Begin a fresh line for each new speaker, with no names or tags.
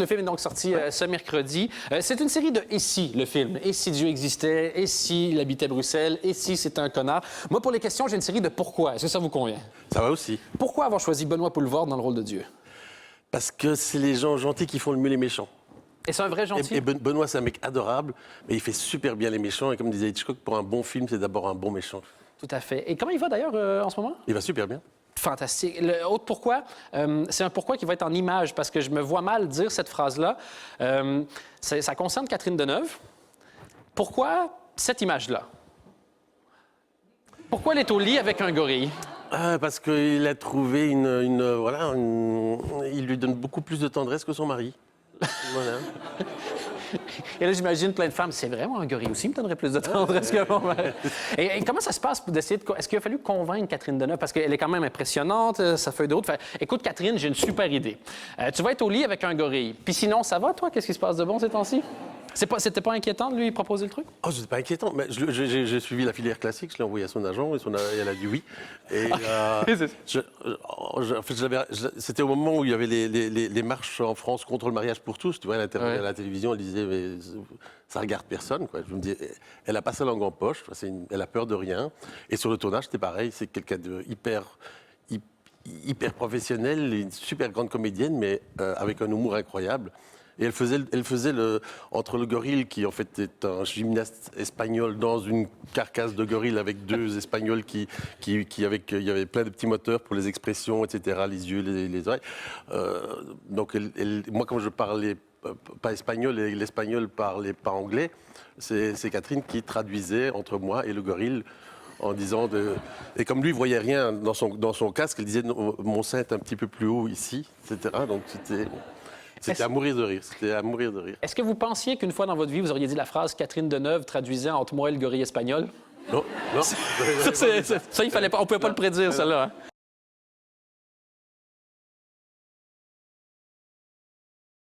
Le film est donc sorti ce mercredi. C'est une série de « Et si », le film. « Et si Dieu existait »,« Et si il habitait Bruxelles »,« Et si c'était un connard ». Moi, pour les questions, j'ai une série de « Pourquoi ». Est-ce que ça vous convient?
Ça va aussi.
Pourquoi avoir choisi Benoît Poelvoorde dans le rôle de Dieu?
Parce que c'est les gens gentils qui font le mieux les méchants.
Et c'est un vrai gentil?
Et Benoît, c'est un mec adorable, mais il fait super bien les méchants. Et comme disait Hitchcock, pour un bon film, c'est d'abord un bon méchant.
Tout à fait. Et comment il va d'ailleurs en ce moment?
Il va super bien.
Fantastique. Le autre pourquoi, c'est un pourquoi qui va être en image, parce que je me vois mal dire cette phrase-là. Ça concerne Catherine Deneuve. Pourquoi cette image-là? Pourquoi elle est au lit avec un gorille?
Parce qu'il a trouvé il lui donne beaucoup plus de tendresse que son mari. Voilà.
Et là, j'imagine plein de femmes. C'est vraiment un gorille aussi, me donnerait plus de tendresse que mon mari. Et comment ça se passe pour d'essayer de... Est-ce qu'il a fallu convaincre Catherine Deneuve? Parce qu'elle est quand même impressionnante, sa feuille de route. Écoute, Catherine, j'ai une super idée. Tu vas être au lit avec un gorille. Puis sinon, ça va, toi? Qu'est-ce qui se passe de bon ces temps-ci? C'était pas inquiétant de lui proposer le truc?
Oh, c'était pas inquiétant. Mais j'ai suivi la filière classique, je l'ai envoyé à son agent et elle a dit oui. Et c'était au moment où il y avait les marches en France contre le mariage pour tous. Tu vois, elle intervenait à la télévision, elle disait mais ça regarde personne, quoi. Je me dis, elle a pas sa langue en poche, elle a peur de rien. Et sur le tournage, c'était pareil, c'est quelqu'un de hyper professionnelle, une super grande comédienne, mais avec un humour incroyable. Et elle faisait entre le gorille, qui en fait est un gymnaste espagnol dans une carcasse de gorille avec deux Espagnols il y avait plein de petits moteurs pour les expressions, etc., les yeux, les oreilles. Donc moi, comme je parlais pas espagnol et l'espagnol parlait pas anglais, c'est Catherine qui traduisait entre moi et le gorille en disant et comme lui, il voyait rien dans son casque, elle disait mon sein est un petit peu plus haut ici, etc. Donc c'était à mourir de rire. C'était à mourir de rire.
Est-ce que vous pensiez qu'une fois dans votre vie, vous auriez dit la phrase Catherine Deneuve traduisait entre moi et le gorille espagnol?
Non.
Ça, il fallait pas. On pouvait pas le prédire, celle-là. Hein?